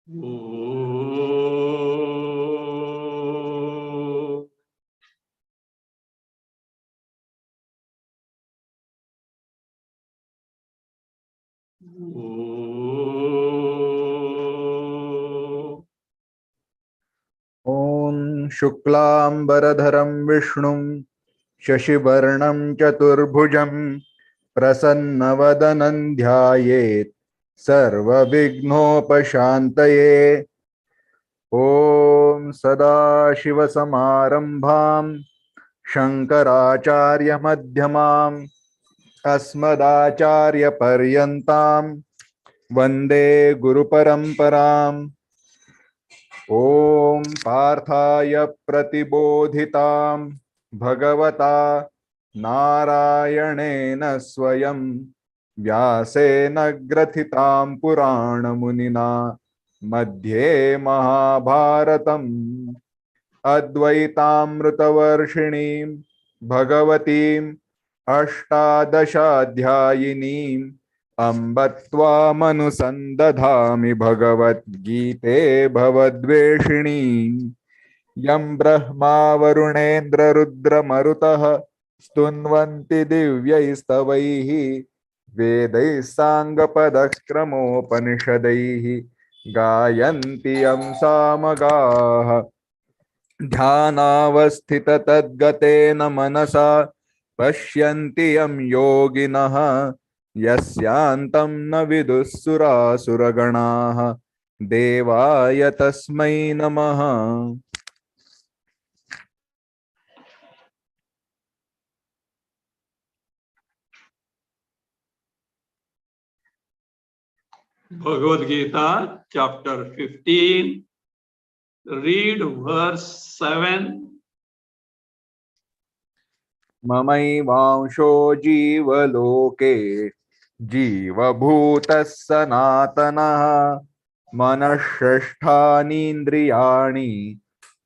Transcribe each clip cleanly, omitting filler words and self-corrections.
Om Shuklam Baradharam Vishnum Shashivarnam Chaturbhujam Prasannavadanam Dhyayet Sarva Vignopashantaye. Om Sadashiva Samarambham Shankaracharya Madhyamam Asmadacharya Paryantam Vande Guru Paramparam. Om Parthaya Pratibodhitam Bhagavata Narayanena Swayam Vyasena Grathitam Purana Munina Madhye Mahabharatam Advaitamritavarshinim Bhagavatim Ashtadashadhyayinim Ambatvāmanusandadhāmi Bhagavad Gīte Bhavadveshini Yam Brahma Varunendra Rudra Marutaha Stunvanti Divyaistavaihi Vedai Sangapadakramopaniषदैहि Gayanti Yam Samagaha Dhyanavasthita Tadgatena Manasa Pashyanti Yam Yoginaha Yasyantam na vidussura suraganaha devaya tasmai namaha. Bhagavad Gita, chapter 15, read verse 7. Mamaivansho jiva loke jiva bhutas sanatanaha manashashthani indriyani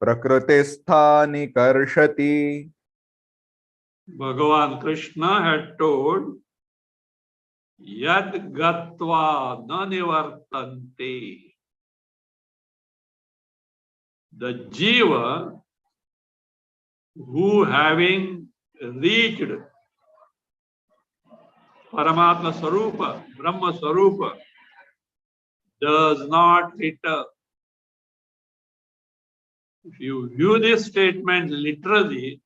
prakritisthani karshati. Bhagavan Krishna had told, Yad gatva na nivartante. The jiva who having reached Paramatma Sarupa, Brahma Sarupa, does not return. If you view this statement literally,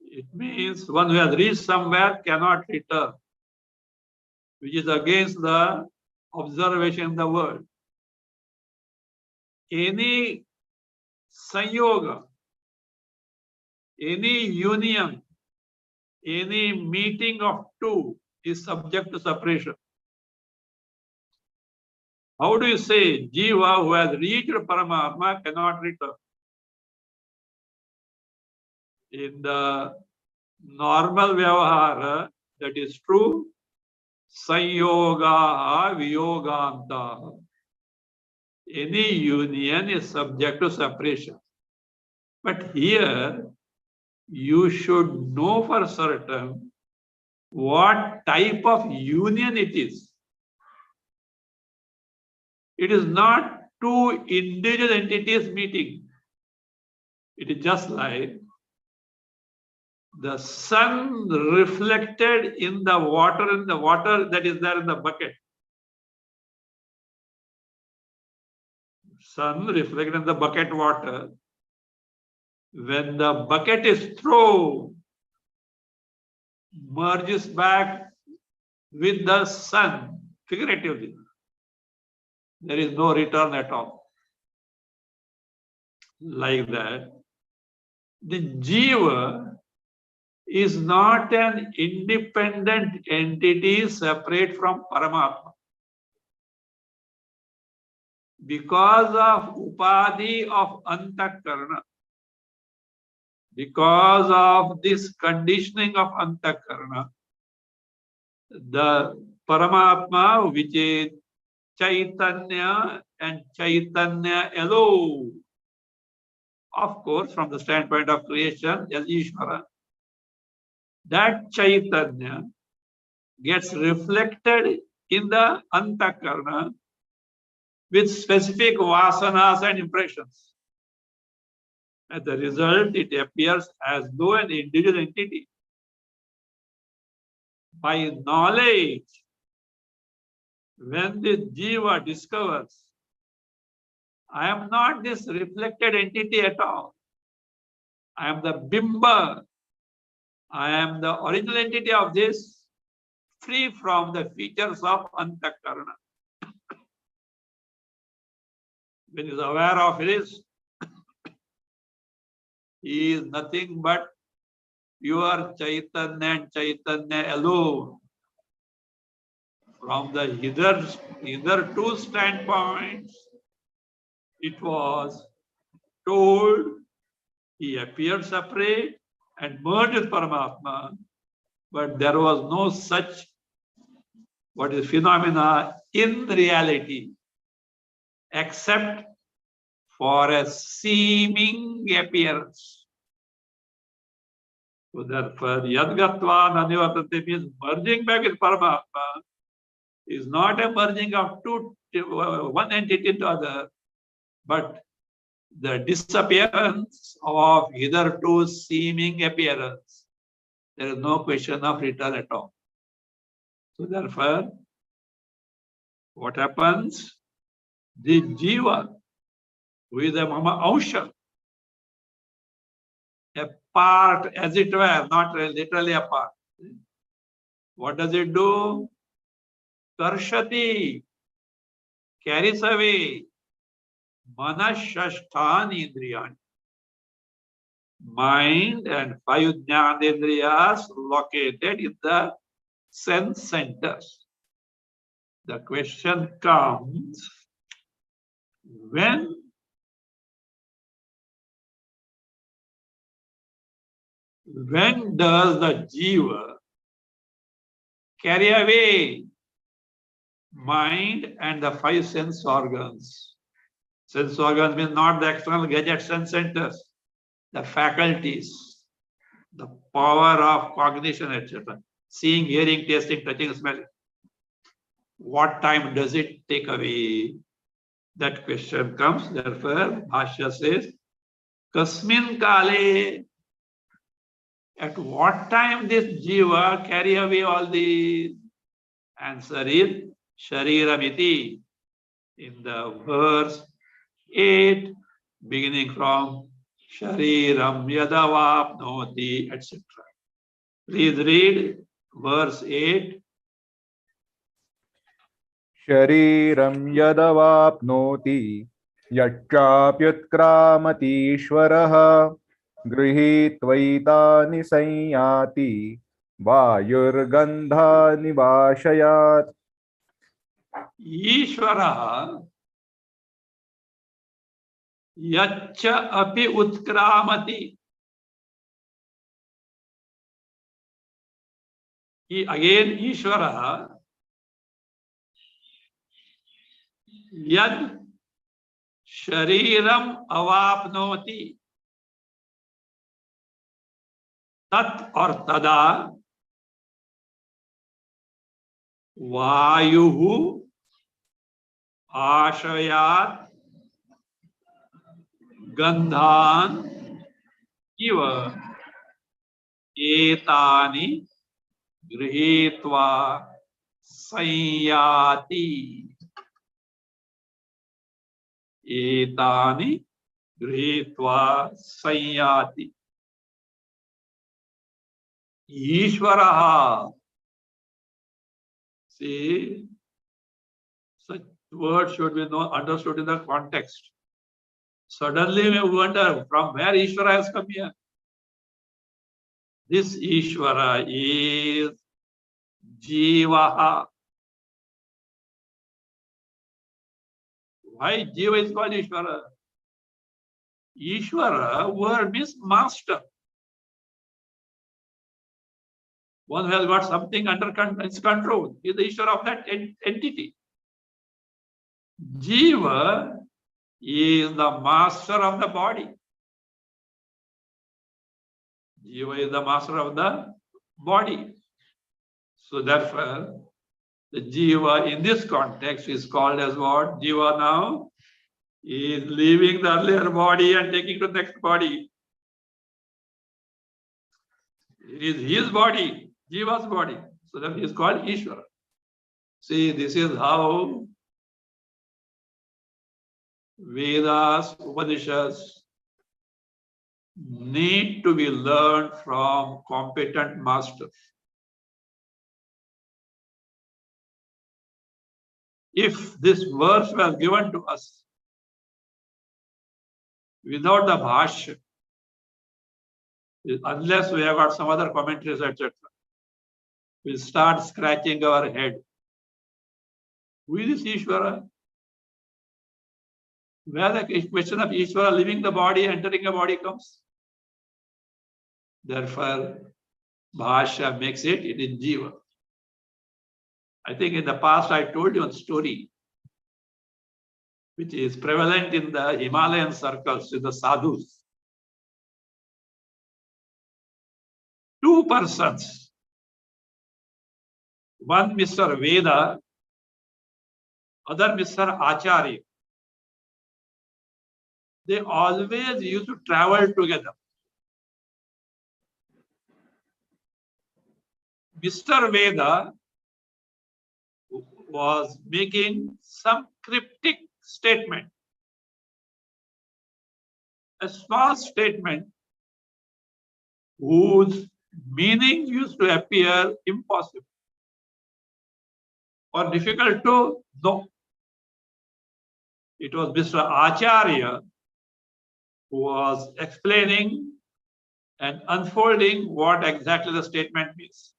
it means one who has reached somewhere cannot return, which is against the observation in the world. Any sanyoga, any union, any meeting of two is subject to separation. How do you say Jiva who has reached Paramatma cannot return? In the normal Vyavahara, that is true. Sanyoga Viyoganta. Any union is subject to separation. But here, you should know for certain what type of union it is. It is not two individual entities meeting. It is just like the sun reflected in the water that is there in the bucket. Sun reflected in the bucket water. When the bucket is thrown, merges back with the sun, figuratively. There is no return at all. Like that, the Jiva is not an independent entity separate from Paramatma. Because of Upadhi of Antakarana, because of this conditioning of Antakarana, the Paramatma, which is Chaitanya and Chaitanya alone, of course, from the standpoint of creation, as Ishvara, that Chaitanya gets reflected in the Antakarana with specific vasanas and impressions. As a result, it appears as though an individual entity. By knowledge, when the jiva discovers, I am not this reflected entity at all. I am the bimba. I am the original entity of this, free from the features of antakarana. When he is aware of this, he is nothing but pure Chaitanya and Chaitanya alone. From the either two standpoints, it was told he appeared separate and merged with Paramatma, but there was no such phenomena in reality, except for a seeming appearance. So therefore, Yadgatva Nanivartate means merging back with Paramatma is not a merging of one entity into other, but the disappearance of either two seeming appearance. There is no question of return at all. So therefore, what happens? The jiva, who is a mama ausha, a part, as it were, not literally a part. What does it do? Karshati, carries away manashasthani indriyani. Mind and five jnanendriyas located in the sense centers. The question comes, when does the jiva carry away mind and the five sense organs? Sense organs means not the external gadgets and centers, the faculties, the power of cognition, etc. Seeing, hearing, tasting, touching, smelling. What time does it take away? That question comes. Therefore, Bhasya says, Kasmin Kale. At what time this jiva carry away all these? Answer is Shariramiti. In the verse 8, beginning from Shariram Yadavapnoti, etc. Please read verse 8. शरीरं यदवाप्नोति यच्चाप्युत्क्रामतीश्वरः गृहीत्वैतानि संयाति वायुर्गन्धानि वाशयात्. Ishvara yaccha api utkramati. Again, Ishvara yad shariram avapnoti. Tat or tada vayuhu ashayat gandhan iva etani grihitva sanyati. Etani grihitva sanyati. Ishvaraha. See, such words should be understood in the context. Suddenly we wonder from where Ishvara has come here. This Ishvara is Jivaha. Why Jiva is called Ishvara? Ishvara word means master. One who has got something under his control is the Ishvara of that entity. Jiva is the master of the body. Jiva is the master of the body. So therefore, The Jiva in this context is called as what? Jiva now is leaving the earlier body and taking to the next body. It is his body, Jiva's body. So that is called Ishvara. See, this is how Vedas, Upanishads need to be learned from competent masters. If this verse was given to us without the Bhasya, unless we have got some other commentaries, etc., we'll start scratching our head. Who is this Ishvara? Where the question of Ishvara leaving the body, entering a body comes. Therefore, Bhasya makes it is Jiva. I think in the past I told you a story which is prevalent in the Himalayan circles, in the sadhus. Two persons, one Mr. Veda, other Mr. Acharya. They always used to travel together. Mr. Veda was making some cryptic statement, a small statement whose meaning used to appear impossible or difficult to know. It was Mr. Acharya who was explaining and unfolding what exactly the statement means.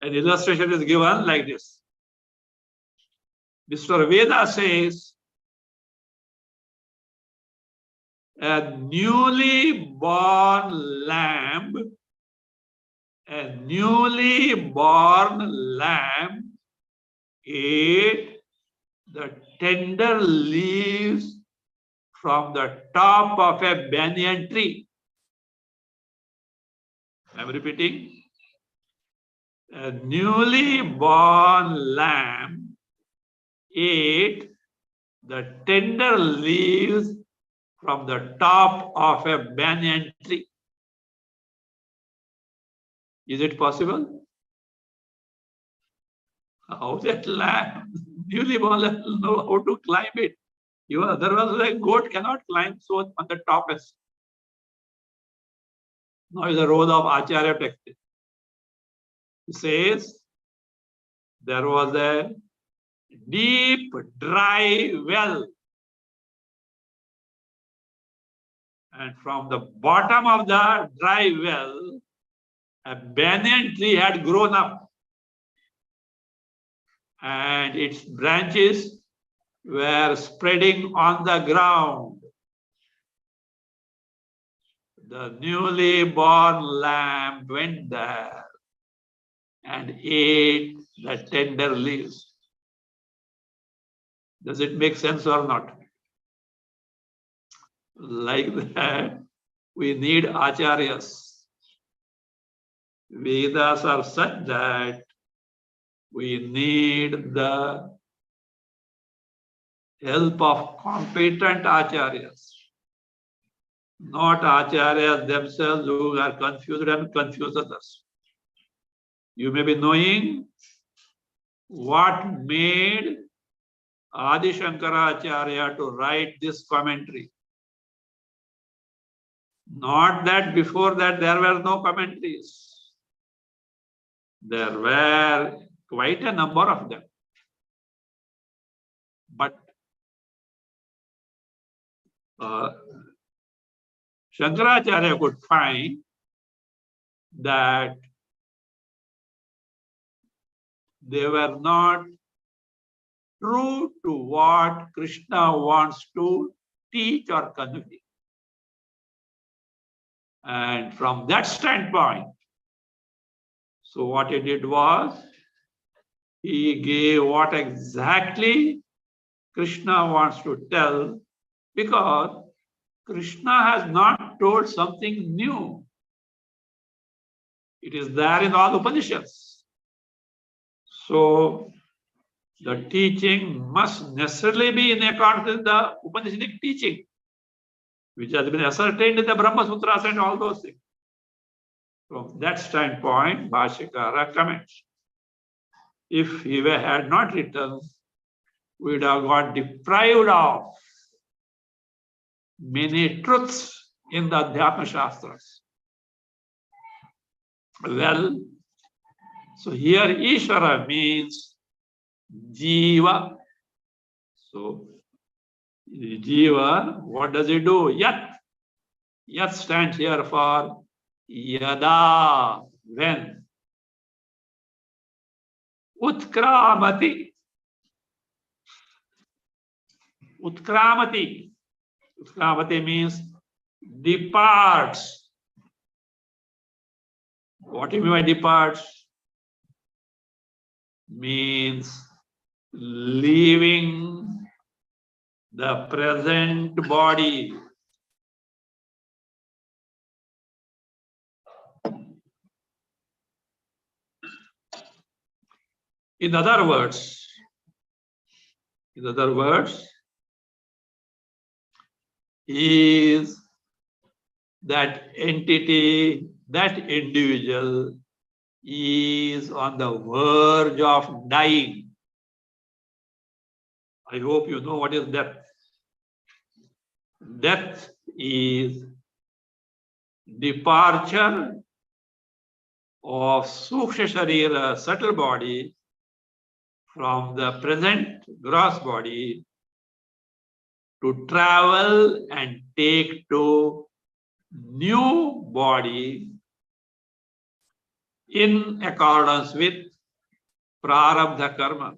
An illustration is given like this. Mr. Veda says, a newly born lamb ate the tender leaves from the top of a banyan tree. I'm repeating. A newly born lamb ate the tender leaves from the top of a banyan tree. Is it possible? How that lamb, newly born lamb, will know how to climb it? Even otherwise, a goat cannot climb so on the topest. Now is the role of Acharya text. He says, there was a deep, dry well. And from the bottom of the dry well, a banyan tree had grown up. And its branches were spreading on the ground. The newly born lamb went there and ate the tender leaves. Does it make sense or not? Like that, we need acharyas. Vedas are such that we need the help of competent acharyas, not acharyas themselves who are confused and confuse others. You may be knowing what made Adi Shankaracharya to write this commentary. Not that before that there were no commentaries. There were quite a number of them. But Shankaracharya could find that they were not true to what Krishna wants to teach or convey. And from that standpoint, so what he did was, he gave what exactly Krishna wants to tell, because Krishna has not told something new. It is there in all Upanishads. So the teaching must necessarily be in accordance with the Upanishadic teaching, which has been ascertained in the Brahma Sutras and all those things. From that standpoint, Bhashyakara comments. If he had not written, we would have got deprived of many truths in the Adhyatma Shastras. Well, so here Ishvara means Jiva. So Jiva, what does it do? Yat. Yat stands here for Yada, when. Utkramati. Utkramati. Utkramati means departs. What do you mean by departs? Means leaving the present body. In other words, is that entity, that individual is on the verge of dying. I hope you know what is death. Death is departure of Suksha Sharira, subtle body, from the present gross body to travel and take to new body in accordance with prarabdha karma.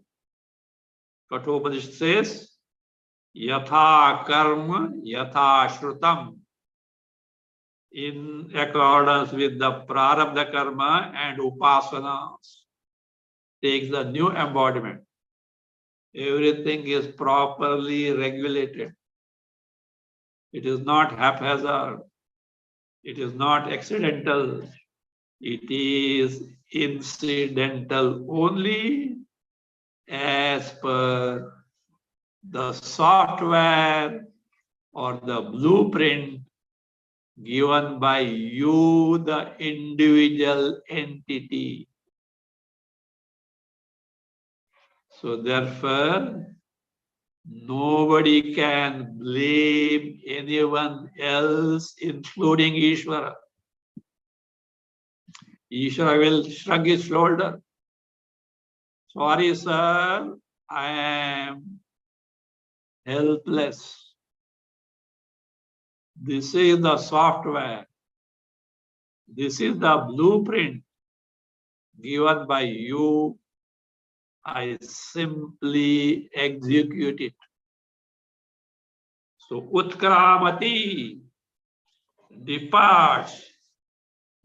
Kathopadishad says, yatha karma yatha shrutam. In accordance with the prarabdha karma and upasanas, takes the new embodiment. Everything is properly regulated. It is not haphazard. It is not accidental. It is incidental only as per the software or the blueprint given by you, the individual entity. So therefore, nobody can blame anyone else, including Ishvara. Ishvara will shrug his shoulder. Sorry, sir, I am helpless. This is the software. This is the blueprint given by you. I simply execute it. So Utkramati departs.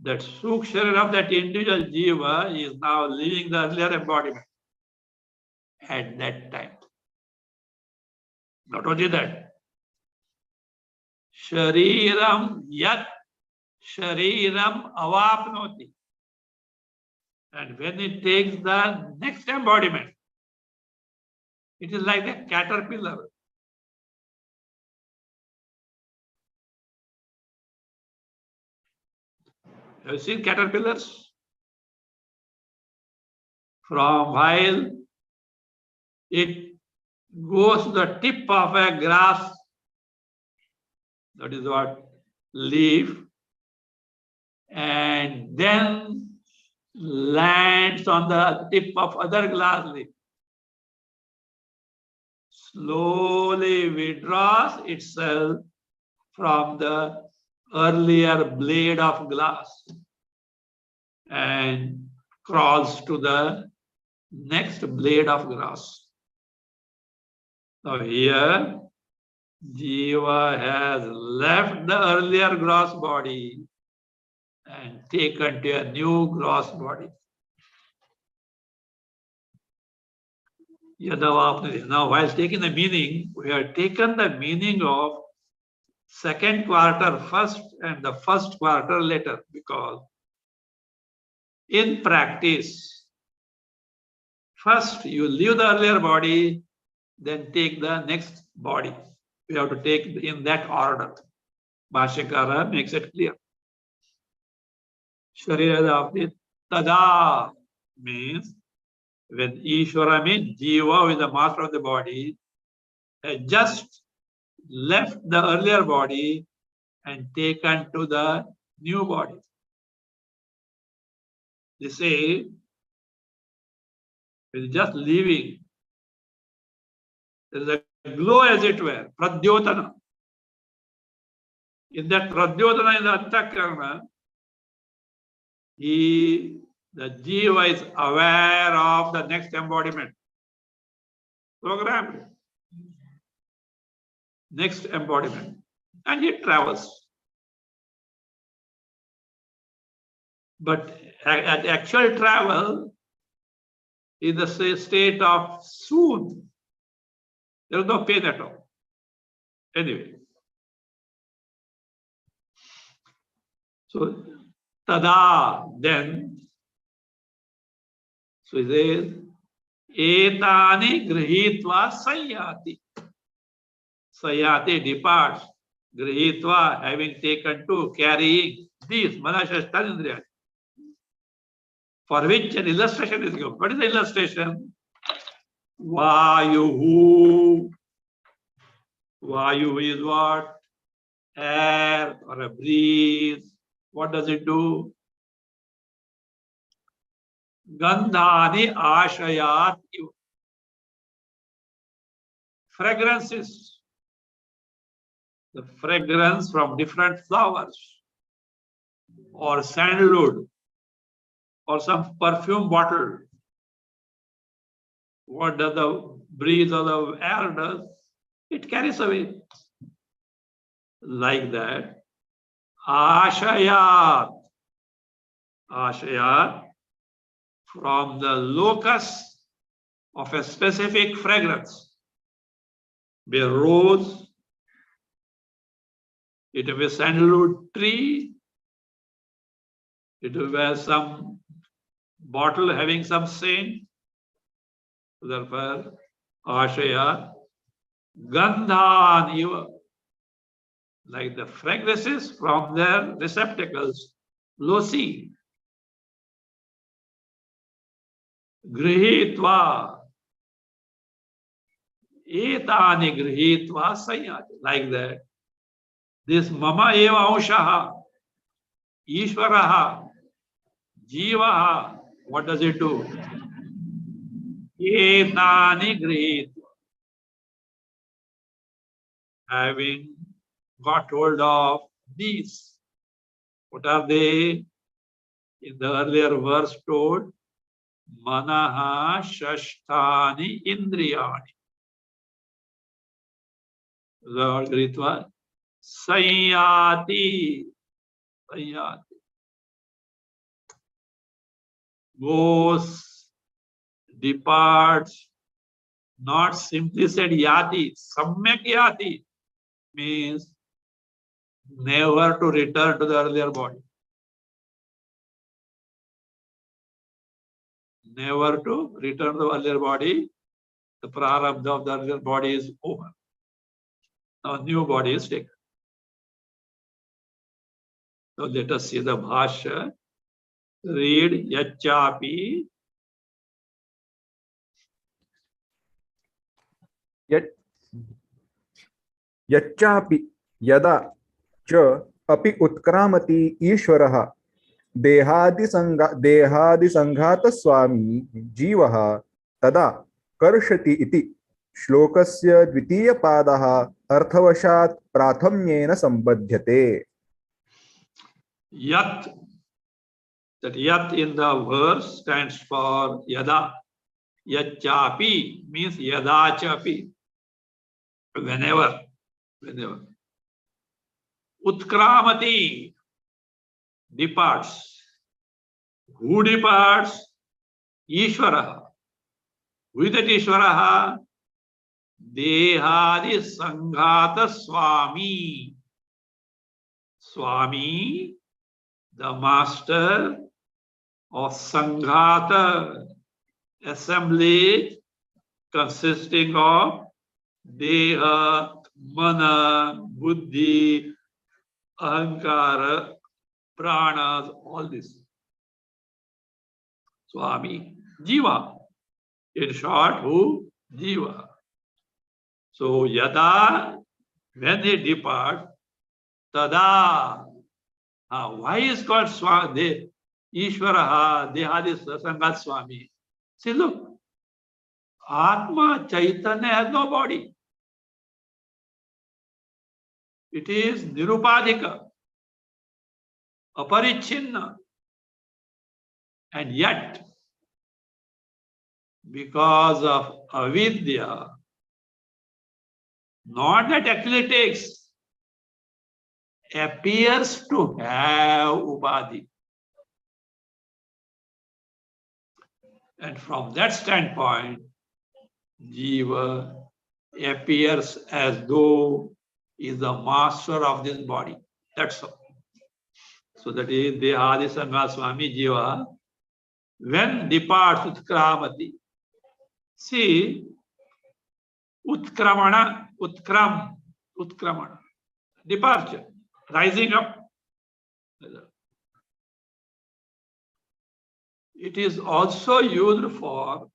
That Sukshara of that individual Jiva is now leaving the earlier embodiment at that time. Not only that, Shariram Yat Shariram Avapnoti. And when it takes the next embodiment, it is like a caterpillar. Have you seen caterpillars? From while it goes to the tip of a grass, that is what, leaf, and then lands on the tip of other glass leaf. Slowly withdraws itself from the earlier blade of glass and crawls to the next blade of grass. Now here, Jiva has left the earlier gross body and taken to a new gross body. Now, while taking the meaning, we have taken the meaning of second quarter first and the first quarter later, because in practice, First, you leave the earlier body, then take the next body. You have to take in that order. Bhashyakara makes it clear. Sharirada tada means when Ishvara means Jiva, who is the master of the body, has just left the earlier body and taken to the new body. They say, it's just leaving. There is a glow, as it were, pradyotana. In that pradyotana, in the antakarana, the jiva is aware of the next embodiment. Programmed. Next embodiment. And it travels. But at actual travel, in the state of soon, there is no pain at all. Anyway. So, tada, then, so it says, etani grihitva sayati. Sayati departs, grihitva, having taken to, carrying these manashashtandriyas. For which an illustration is given. What is the illustration? Vayu. Vayu is what? Air or a breeze. What does it do? Gandhani ashayat. Fragrances. The fragrance from different flowers or sandalwood or some perfume bottle. What does the breeze or the air does? It carries away. Like that. Ashayat. Ashayat from the locus of a specific fragrance. Be a rose, it will be a sandalwood tree, it will be some bottle having some scent. Therefore, Ashaya, Gandhan eva, like the fragrances from their receptacles, losi, grihitva, etani grihitva sayati, like that. This mama eva aushaha, Ishvaraha, Jivaha, what does it do? Etani grihitva. Having got hold of these. What are they? In the earlier verse told, Manaha Shashtani Indriyani. The Gritva Sayati. Sayati. Goes, departs, not simply said Yati, Samyak Yati means never to return to the earlier body. Never to return to the earlier body. The prarabdha of the earlier body is over. Now new body is taken. So let us see the Bhasya. Read Yachapi. यच्चापि यदा च अपि उत्क्रामति ईश्वरः देहादिसंघातस्वामी जीवः तदा कर्षति इति श्लोकस्य द्वितीयपादः अर्थवशात् प्राथम्येन सम्बध्यते. Yat, that yat in the verse stands for yada. Yachapi means yadachapi. Whenever. Utkramati, departs. Who departs? Ishvaraha. Who is that Ishvaraha? Dehadi Sanghata Swami. Swami, the master of Sanghata, assembly consisting of Deha, Mana, Buddhi, Ahankara, Pranas, all this. Swami, Jiva. In short, who? Jiva. So, Yada, when he depart, Tada. Why is called Swami? Ishvaraha, Dehadi Sangat Swami. See, look, Atma Chaitanya has no body. It is Nirupadika, Aparichinna. And yet, because of avidya, not that actually takes, appears to have upadhi. And from that standpoint, jiva appears as though he is the master of this body. That's all. So that is Dehadi Sangha Swami Jiva, when departs Utkramati. See, Utkramana, Utkramana, departure, rising up. It is also used for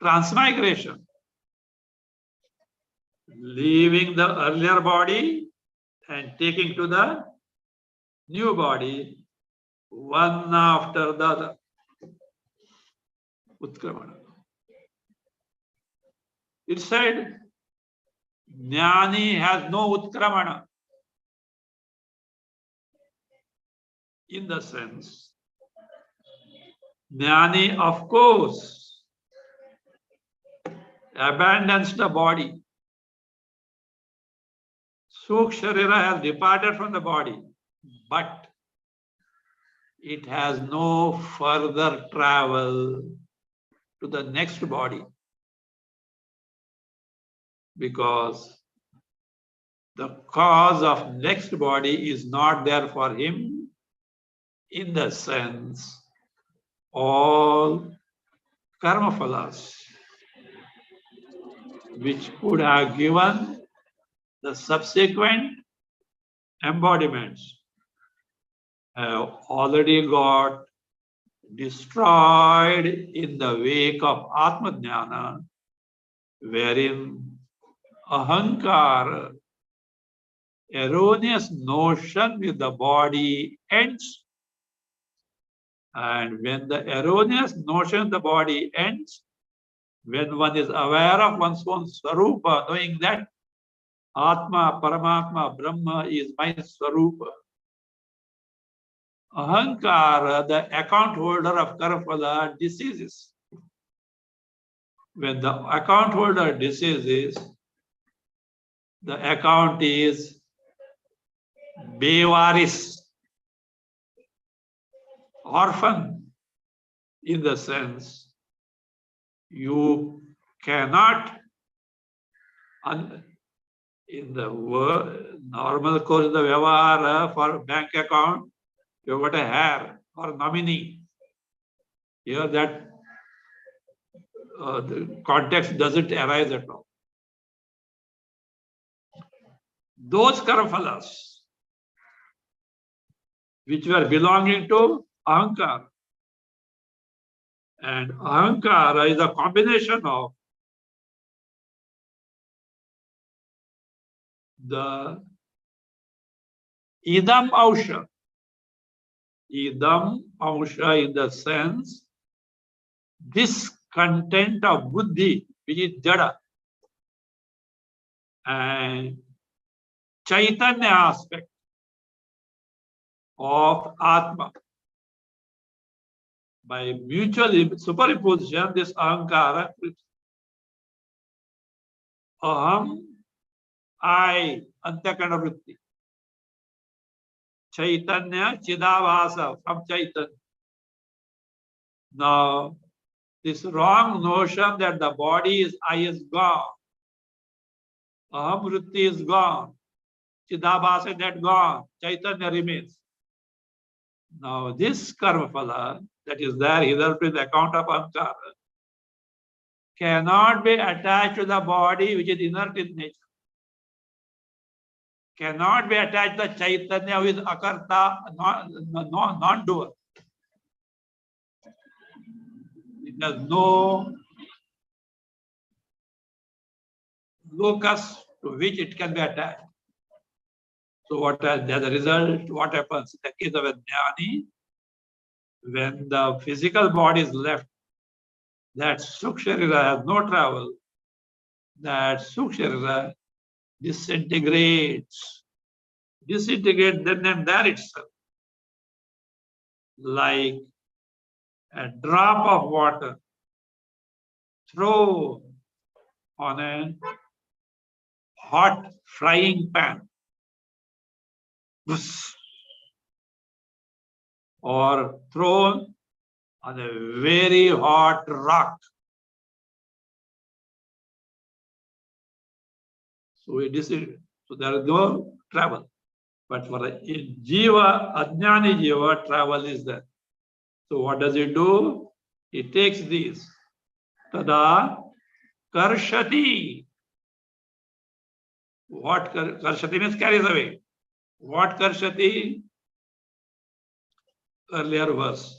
transmigration, leaving the earlier body and taking to the new body, one after the other. Utkramana. It said, Jnani has no Utkramana. In the sense, Jnani, of course, abandons the body. Sukh Sharira has departed from the body, but it has no further travel to the next body, because the cause of next body is not there for him. In the sense, all karma phalas which could have given the subsequent embodiments have already got destroyed in the wake of Atma-jnana, wherein Ahankara, erroneous notion with the body ends. And when the erroneous notion of the body ends, when one is aware of one's own Swarupa, knowing that Atma, Paramatma, Brahma is my Swarupa, Ahankara, the account holder of Karapala, deceases. When the account holder deceases, the account is Bevaris, orphan, in the sense you cannot, in the normal course of the Vyavahara for bank account, you got a heir or nominee. Here that the context doesn't arise at all. Those karaphalas which were belonging to Ahankara, and Ahankara is a combination of the Idam Ausha. Idam Ausha in the sense, this content of Buddhi, which is Jada, and Chaitanya aspect of Atma. By mutual superimposition, this Ahankara, Aham, I, Antyakana Vritti. Chaitanya, Chidavasa, from Chaitanya. Now, this wrong notion that the body is I is gone. Aham Vritti is gone. Chidavasa that gone. Chaitanya remains. Now this karma phala that is there hitherto in the account of ankara cannot be attached to the body which is inert in nature. Cannot be attached to the Chaitanya who is akarta, non-doer. It has no locus to which it can be attached. So as a result, what happens in the case of a jnani, when the physical body is left, that Suksharira has no travel, that Suksharira disintegrates then and there itself, like a drop of water thrown on a hot frying pan, or thrown on a very hot rock. So there is no travel. But for a jiva, ajnani jiva, travel is there. So what does it do? It takes these. Tada karshati. What karshati means carries away. What karshati? Earlier verse.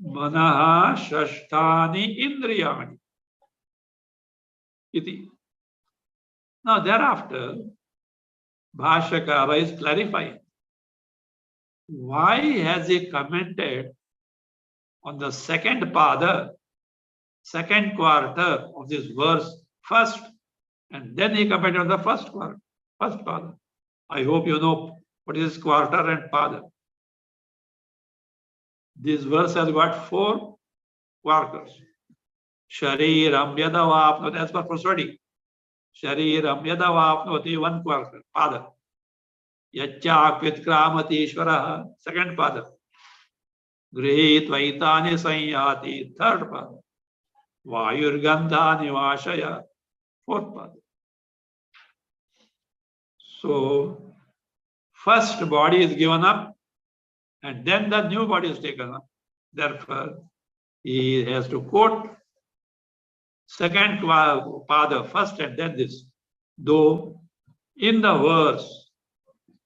Manaha shashtani indriyani. Iti. Now thereafter, Bhashyakara is clarifying. Why has he commented on the second pada, second quarter of this verse first, and then he commented on the first pada. I hope you know what is quarter and pada. This verse has got 4 quarters. Shariram yadavapnoti, as per prosody. Shariram yadavapnoti, 1 quarter, pada. Yachakvit kramati ishvara, second pada. Grihit vaitani sanyati, third pada. Vayurgandhani vashaya, 4th pada. So, first body is given up, and then the new body is taken up. Therefore, he has to quote second pada first and then this. Though in the verse,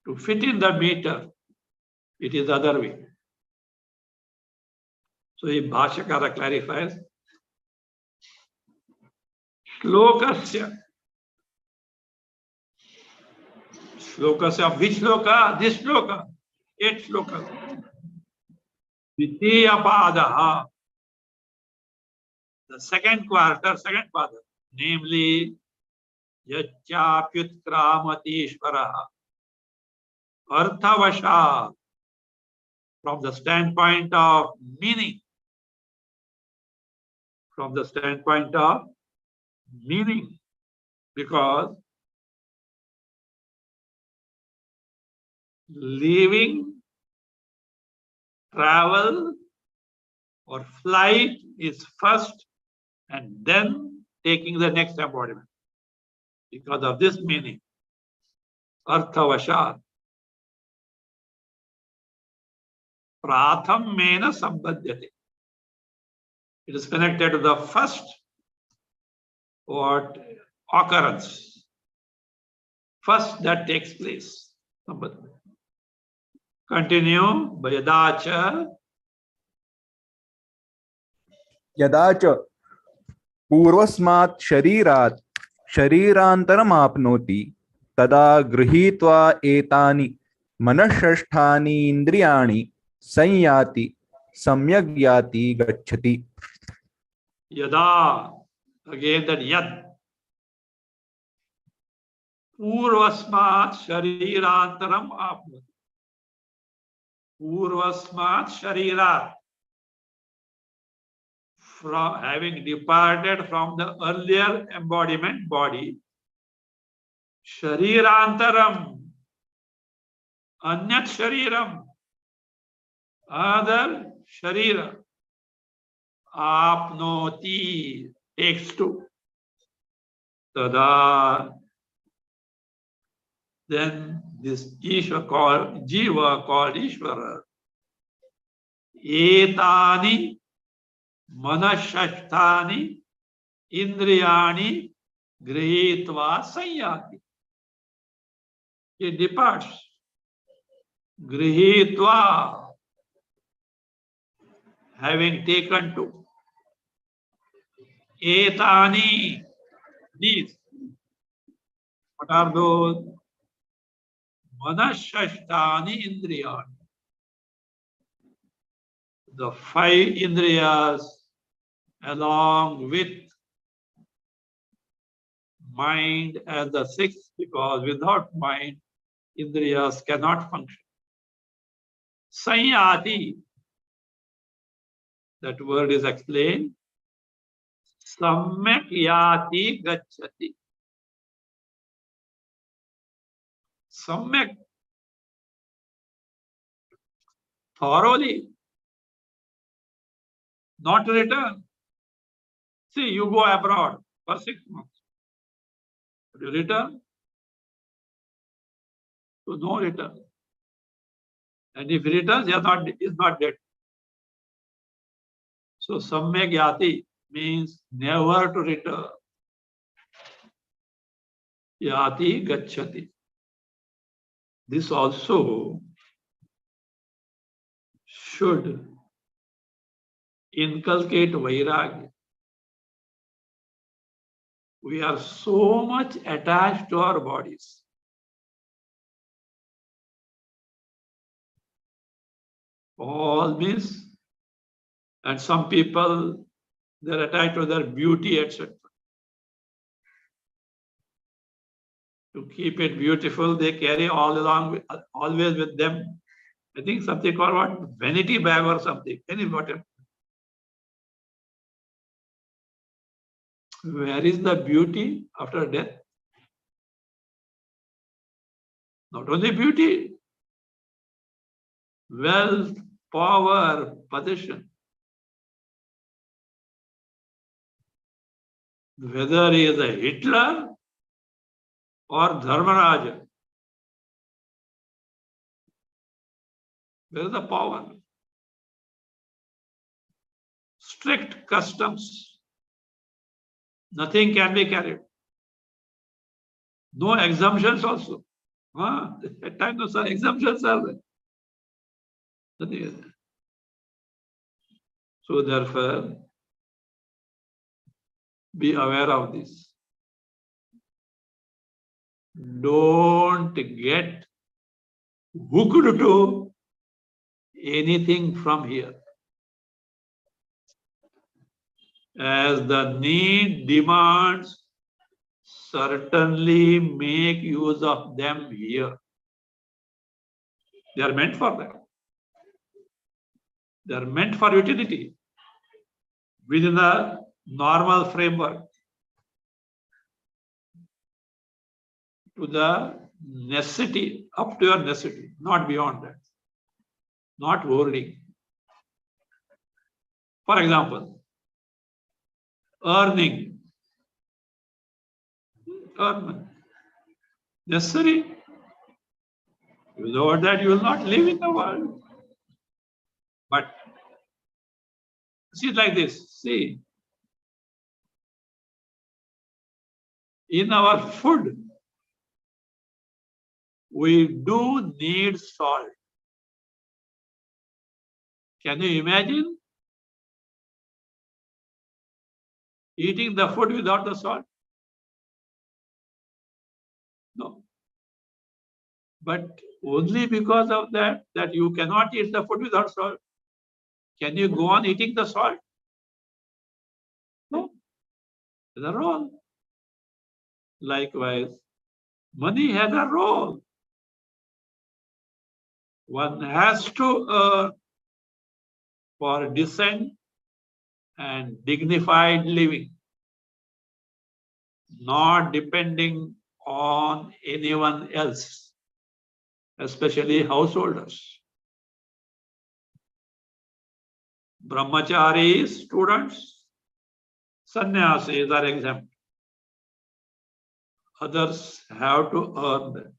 to fit in the meter, it is the other way. So the Bhashyakara clarifies. Shlokasya. Shlokasya, which shloka? This shloka. 8 shlokas. Dvitiya padaha. The second quarter, second pada. Namely, Yachapyutkramati ishvaraha. Arthavasha. From the standpoint of meaning. From the standpoint of meaning. Because leaving, travel, or flight is first, and then taking the next embodiment. Because of this meaning, Arthavashat, Pratham Mena Sambadhyate. It is connected to the first occurrence. First that takes place. Continue. Yadacha. यदाच पूर्वस्मात् शरीरात् शरीरान्तरमाप्नोति तदा गृहीत्वा एतानि मनःषष्ठानि इन्द्रियाणि संयाति सम्यग् याति गच्छति. Yada, again that yad. Purvasmat sharirantaram apnoti. Purvasmat sharirat. From having departed from the earlier embodiment body, sharirantaram, anyat shariram, other sharira, apnoti, takes to. Tada, then this Ishvara called Jiva called Ishvara etani manashasthani indriyani grihitva sanyati. It departs. Grihitva, having taken to. Etani, these. What are those? Manashasthani indriyani. The 5 indriyas along with mind as the 6th, because without mind, indriyas cannot function. Sanyati, that word is explained. Samyak yati gacchati. Samyak, thoroughly, not return. See, you go abroad for 6 months. You return? So no return. And if he returns, he is not dead. So samyak yati means never to return. Yati gacchati. This also should inculcate vairagya. We are so much attached to our bodies. All means, and some people, they're attached to their beauty, etc. To keep it beautiful, they carry all along, always with them. I think something called what? Vanity bag or something. Any whatever. Where is the beauty after death? Not only beauty, wealth, power, position. Whether he is a Hitler or Dharmaraja, where is the power? Strict customs. Nothing can be carried. No exemptions also. At times, no sir, exemptions are there. Nothing is there. So therefore, be aware of this. Don't get hooked to anything from here. As the need demands, certainly make use of them here. They are meant for that. They are meant for utility within the normal framework, to the necessity, up to your necessity, not beyond that, not hoarding. For example, earning, necessary. Without that, you will not live in the world. But see it like this. See, in our food, we do need salt. Can you imagine eating the food without the salt? No. But only because of that you cannot eat the food without salt. Can you go on eating the salt? No. There's a role. Likewise, money has a role. One has to earn for decent and dignified living, not depending on anyone else, especially householders. Brahmacharis, students, sannyasis are exempt. Others have to earn them.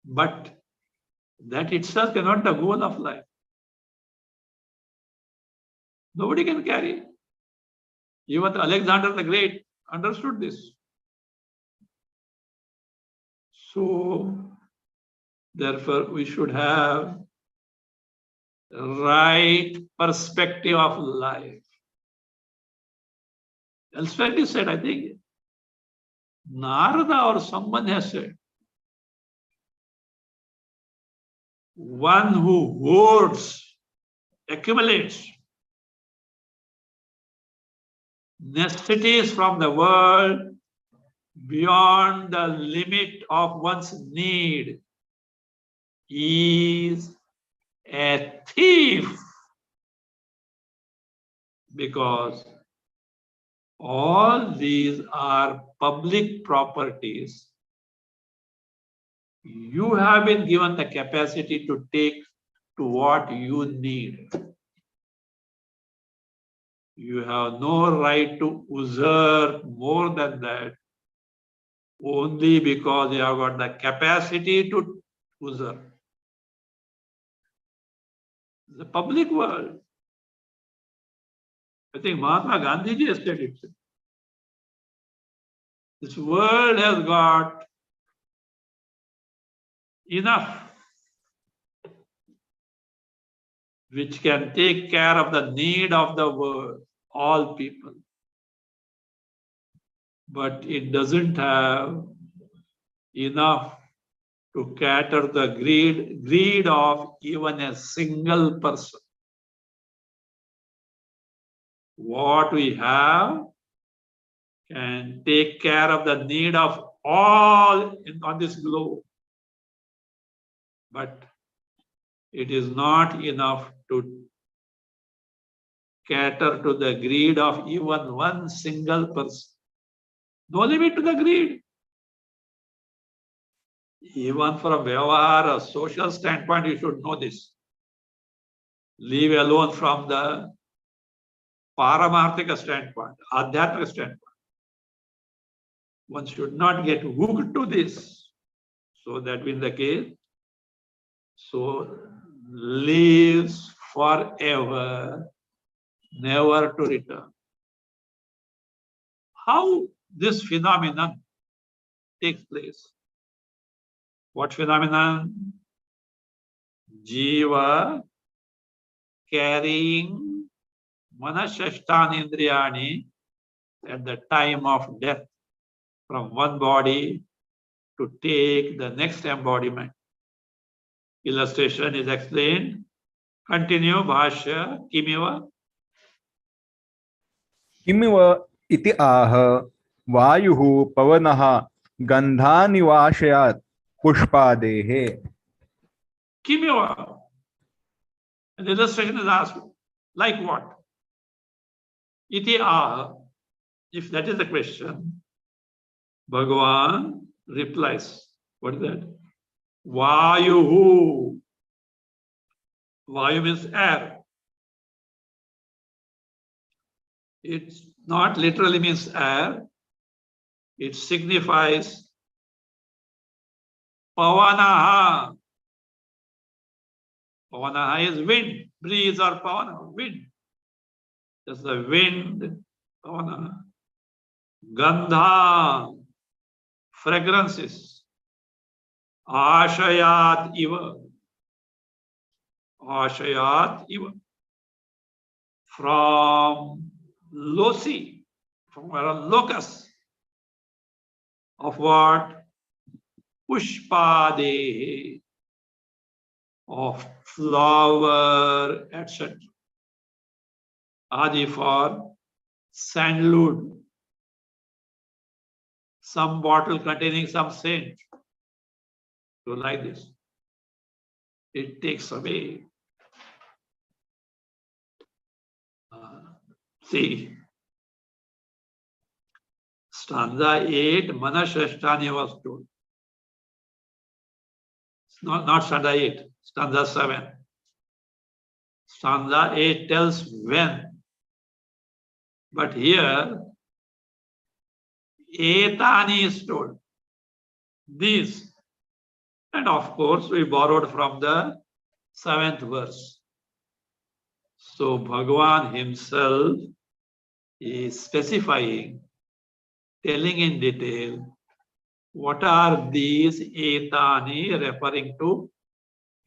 But That itself cannot be the goal of life. Nobody can carry. Even Alexander the Great understood this. So, therefore, we should have right perspective of life. Elsewhere he said, I think, Narada or someone has said, one who hoards, accumulates necessities from the world beyond the limit of one's need is a thief, because all these are public properties. You have been given the capacity to take to what you need. You have no right to usurp more than that, only because you have got the capacity to usurp. The public world. I think Mahatma Gandhi has said it. This world has got enough which can take care of the need of the world, all people. But it doesn't have enough to cater the greed of even a single person. What we have can take care of the need of all on this globe. But it is not enough to cater to the greed of even one single person. No limit to the greed. Even from Vyavahara, social standpoint, you should know this. Leave alone from the Paramarthika standpoint, Adhyatmika standpoint. One should not get hooked to this. So that being the case, so lives forever, never to return. How this phenomenon takes place? What phenomenon? Jiva carrying manashashtani indriyani at the time of death from one body to take the next embodiment. Illustration is explained. Continue, Bhasya, Kimiva. किमिव इति आह वायुः पवनः गन्धानिवाशयात् पुष्पादेः. Kimiva. And the illustration is asked, like what? Iti ah. If that is the question, Bhagavan replies, what is that? Vayuhu. Vayu means air. It not literally means air. It signifies pavanaha. Pavanaha is wind, breeze or pavana, wind. That's the wind, pavanaha. Gandha, fragrances. Ashayat iva. Ashayat iva. From loci, from a locus of what? Pushpade, of flower, etc. Adi for sandalwood, some bottle containing some scent. So like this, it takes away. See, stanza 8, Manashashtani was told. Not stanza 8, stanza 7. Stanza 8 tells when. But here, Etani is told. These, And of course, we borrowed from the 7th verse. So Bhagwan himself is specifying, telling in detail, what are these etani referring to?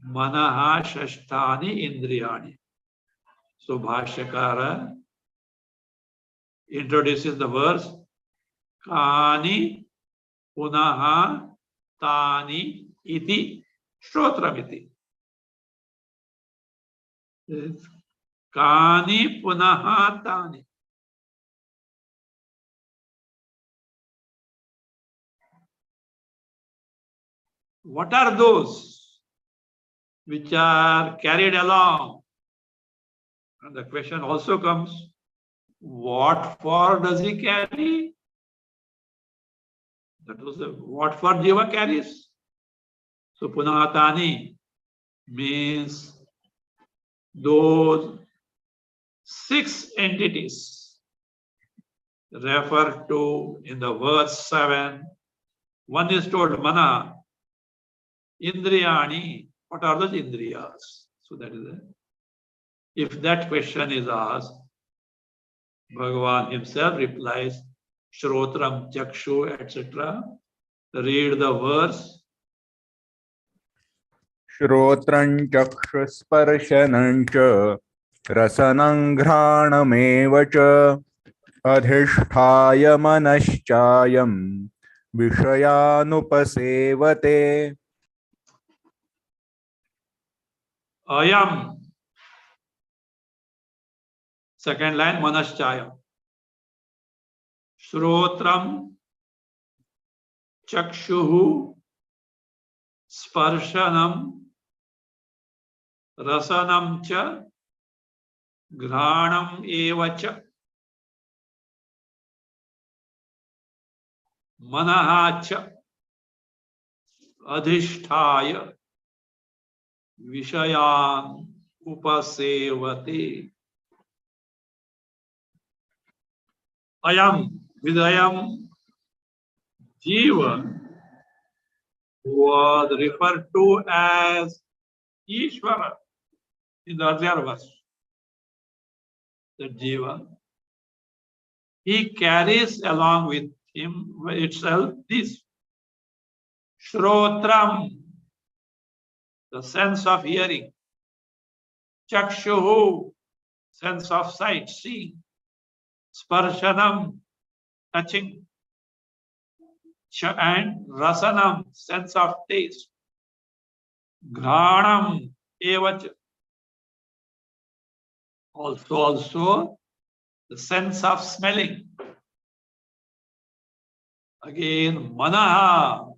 Manaha shashtani indriyani. So Bhashyakara introduces the verse, Kani punaha tani iti shrotramiti. Kani punaha tani. What are those which are carried along? And the question also comes, what for does he carry? That was what for Jiva carries. So Punahatani means those 6 entities referred to in the verse 7. One is told Mana, Indriyani. What are those Indriyas? So that is it. If that question is asked, Bhagavan himself replies, Shrotram, Chakshu, etc. Read the verse. श्रोत्रं चक्षुस्पर्शनं च रसनं घ्राणमेव च अधिष्ठाय मनश्चायं विषयानुपसेवते. Ayam. Second line, Manaschayam. Shrotram, Chakshuhu, Sparshanam, Rasanam cha, Granam eva cha. Manaha cha, Adhisthaya, Vishayan upasevate. Ayam, with Ayam, Jiva was referred to as Ishvara in the earlier verse. That Jiva, he carries along with him itself this Shrotram, the sense of hearing, Chakshuhu, sense of sight, seeing, Sparshanam, touching, and Rasanam, sense of taste, Granam, evacha, also the sense of smelling. Again, Manaha,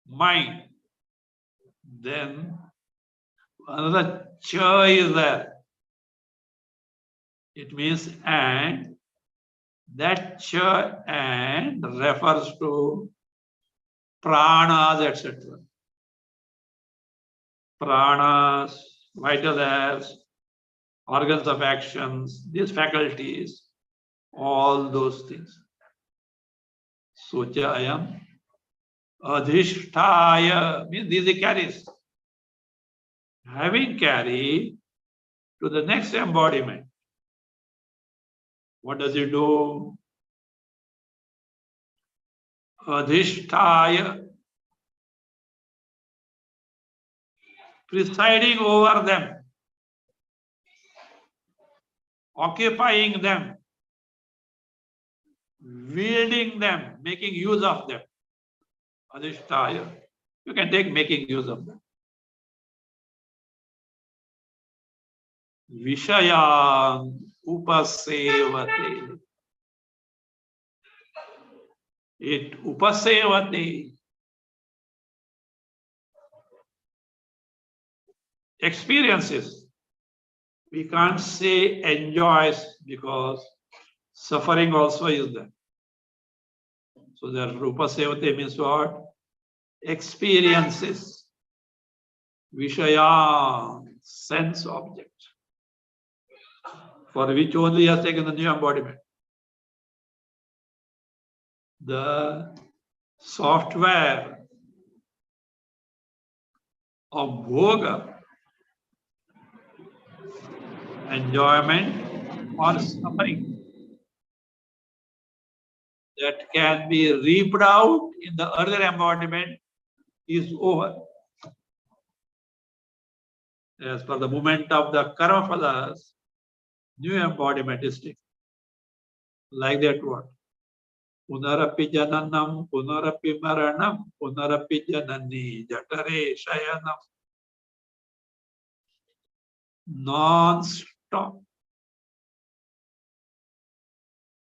mind. Then another cha is there. It means and. That cha and refers to pranas, etc. Pranas, vital airs, organs of actions, these faculties, all those things. Sochayam, adhishtaya, means these he carries. Having carried to the next embodiment, what does he do? Adhishtaya, presiding over them, occupying them, wielding them, making use of them. Adhishtaya, you can take making use of them. Vishayam upasevate. It upasevate. Experiences. We can't say enjoys because suffering also is there. So the upasevate means what? Experiences. Vishaya, sense object, for which only he has taken the new embodiment. The software of bhoga, enjoyment or suffering, that can be reaped out in the earlier embodiment is over. As per the movement of the karma phalas, new embodiment is taken. Like that word. Punarapi jananam, punarapi maranam, punarapi janani, jatare shayanam. Non-stop.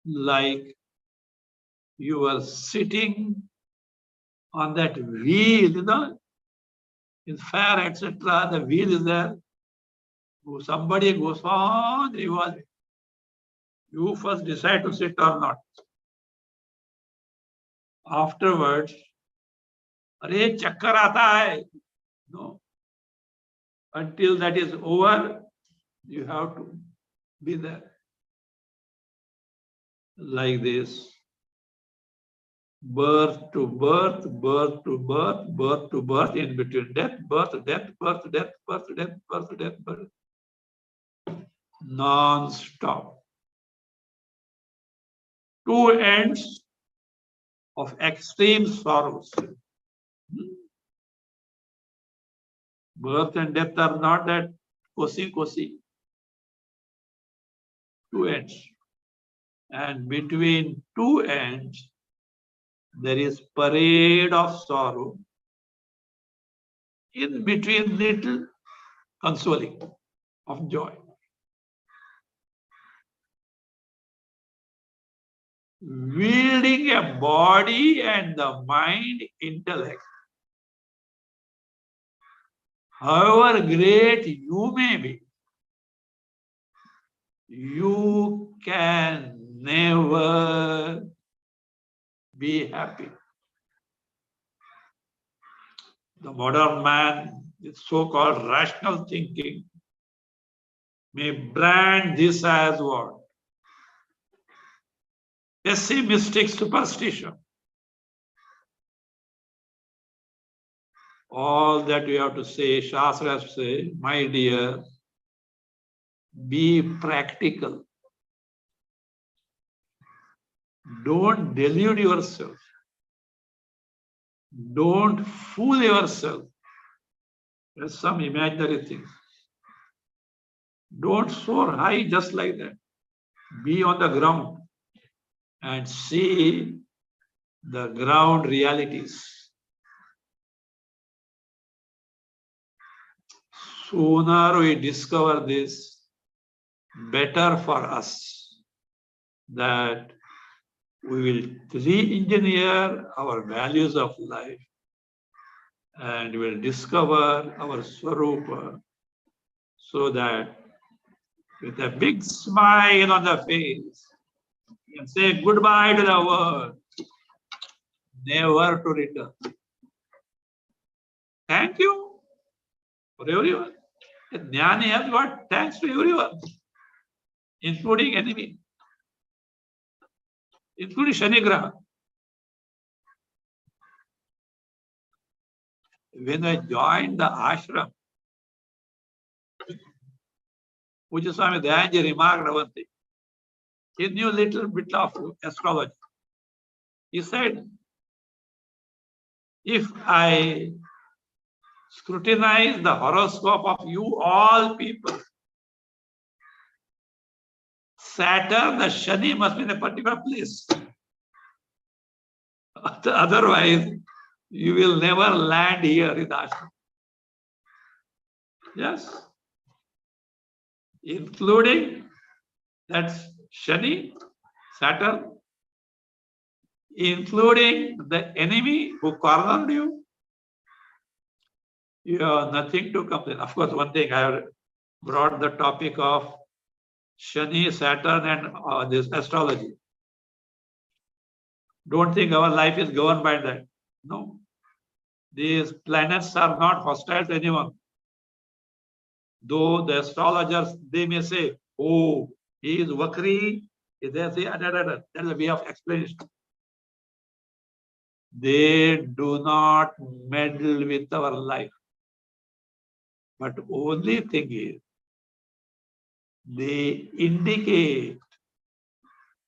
Like you are sitting on that wheel, in fire, etc. The wheel is there. Somebody goes on revolving. You first decide to sit or not. Afterwards, अरे चक्कर आता है. No. Until that is over, you have to be there. Like this. Birth to birth, birth to birth, birth to birth, in between death, birth, death, birth, death, birth, death, birth, death, birth. Non-stop. Two ends of extreme sorrows. Birth and death are not that cozy. Two ends. And between two ends, there is parade of sorrow. In between, little consoling of joy. Wielding a body and the mind, intellect. However great you may be, you can never be happy. The modern man, with so-called rational thinking, may brand this as what? Pessimistic superstition. All that we have to say, Shastras say, my dear, be practical. Don't delude yourself. Don't fool yourself with some imaginary things. Don't soar high just like that. Be on the ground and see the ground realities. Sooner we discover this, better for us, that we will re-engineer our values of life and will discover our Swarupa, so that with a big smile on the face, you can say goodbye to the world, never to return. Thank you for everyone. A Jnani has got thanks to everyone, including enemy, including Shani Graha. When I joined the ashram, Pujya Swami Dayanji remarked one thing. He knew a little bit of astrology. He said, if I scrutinize the horoscope of you all people, Saturn, the Shani must be in a particular place. Otherwise, you will never land here in the ashram. Yes. Including that Shani, Saturn, including the enemy who cornered you. You have nothing to complain. Of course, one thing I have brought the topic of Shani, Saturn, and this astrology. Don't think our life is governed by that. No. These planets are not hostile to anyone. Though the astrologers, they may say, oh, he is Vakri, they say, that is a way of explanation. They do not meddle with our life. But only thing is, they indicate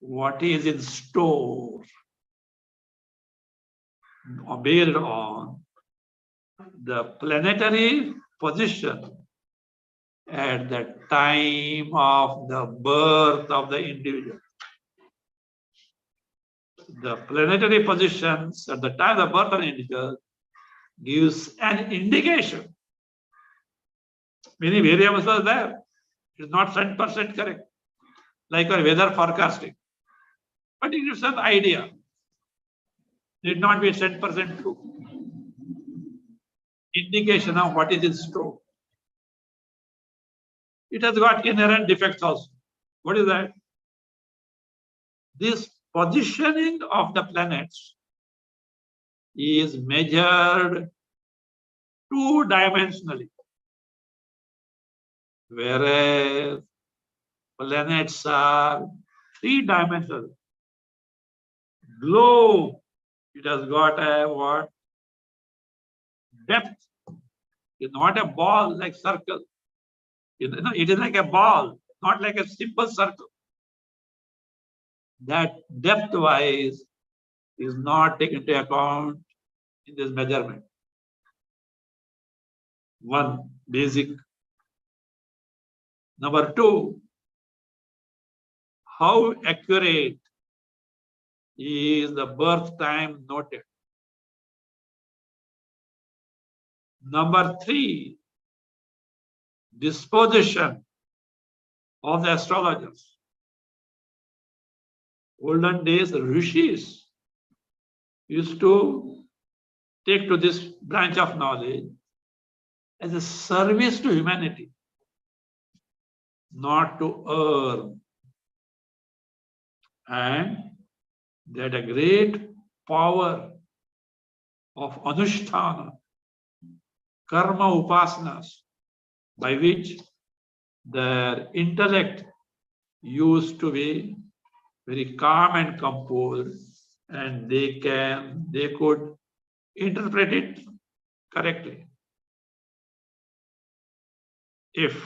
what is in store based on the planetary position at the time of the birth of the individual. The planetary positions at the time of the birth of the individual gives an indication. Many variables are there. It is not 100% correct, like our weather forecasting. But it gives an idea. It need not be 100% true. Indication of what is in store. It has got inherent defects also. What is that? This positioning of the planets is measured two-dimensionally, whereas planets are three-dimensional. Globe, it has got a what? Depth. It's not a ball like circle. It is like a ball, not like a simple circle. That depth-wise is not taken into account in this measurement. One, basic. Number two, how accurate is the birth time noted? Number three, disposition of the astrologers. Olden days, rishis used to take to this branch of knowledge as a service to humanity, not to earn. And they had a great power of anushtana, karma upasanas, by which their intellect used to be very calm and composed, and they could interpret it correctly. If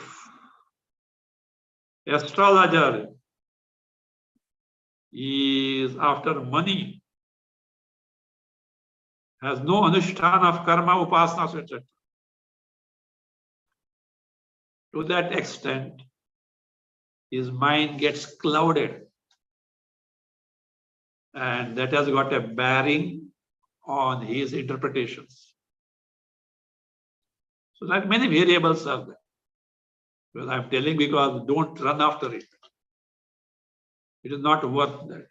astrologer is after money, has no anushtana of karma, upasanas, etc. To that extent, his mind gets clouded, and that has got a bearing on his interpretations. So, like many variables are there. Well, I'm telling because don't run after it. It is not worth that.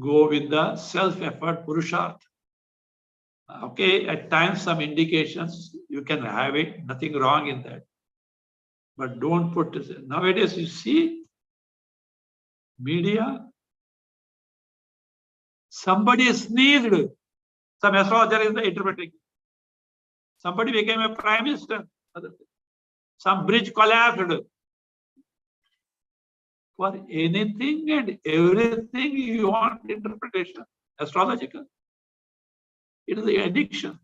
Go with the self-effort, purushartha. Okay, at times some indications you can have it, nothing wrong in that. But don't put this. Nowadays you see media, somebody sneezed, some astrologer is interpreting. Somebody became a prime minister. Some bridge collapsed. For anything and everything you want interpretation, astrological. It is the addiction.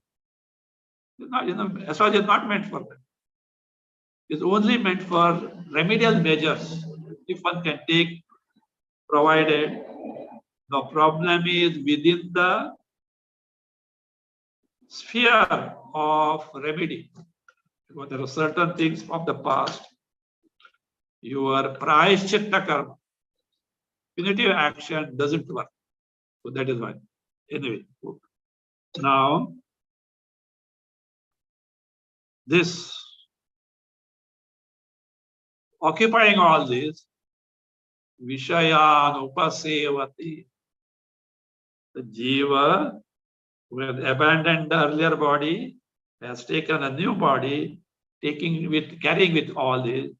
Astrology is not meant for that. It's only meant for remedial measures, if one can take, provided the problem is within the sphere of remedy. Because there are certain things from the past. Your prayashchitta karma, punitive action doesn't work. So that is why. Anyway, now this occupying all this, Vishayan upasevati, the jiva who has abandoned the earlier body, has taken a new body, carrying with all this,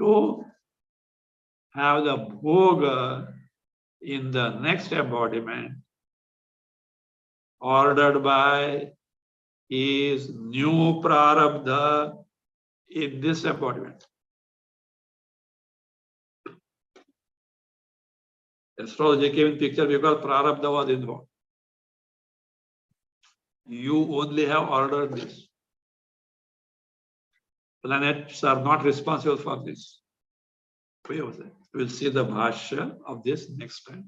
to have the bhoga in the next embodiment, ordered by his new prarabdha in this embodiment. Astrology came in picture because prarabdha was involved. You only have ordered this. Planets are not responsible for this. We'll see the Bhasya of this next time.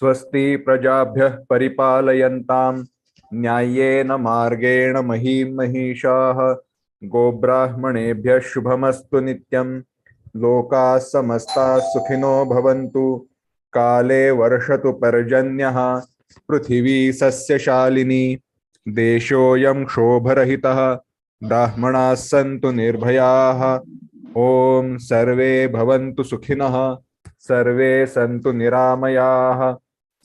स्वस्ति प्रजाभ्यः परिपालयन्तां न्याय्येन मार्गेण महीं महिषाः गोब्राह्मणेभ्यः शुभमस्तु नित्यं लोकाः समस्ताः सुखिनो भवन्तु काले वर्षतु पर्जन्यः पृथिवी सस्यशालिनी देशोऽयं क्षोभरहितः ब्राह्मणाः सन्तु निर्भयाः ॐ सर्वे भवन्तु सुखिनः सर्वे सन्तु निरामयाः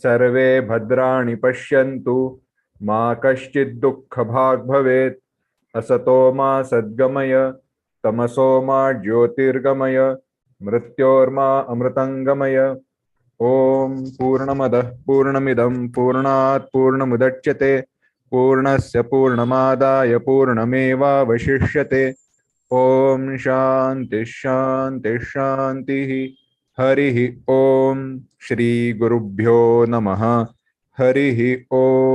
सर्वे भद्राणि पश्यन्तु मा कश्चित् दुःखभाग् भवेत् असतो मा सद्गमय तमसो मा ज्योतिर्गमय मृत्योर्मा अमृतंगमय ॐ पूर्णमदः पूर्णमिदं पूर्णात् पूर्णमुदच्यते पूर्णस्य पूर्णमादाय पूर्णमेवावशिष्यते ॐ शान्ति शान्ति शान्तिः हरिः ॐ श्री गुरुभ्यो नमः हरिः ॐ।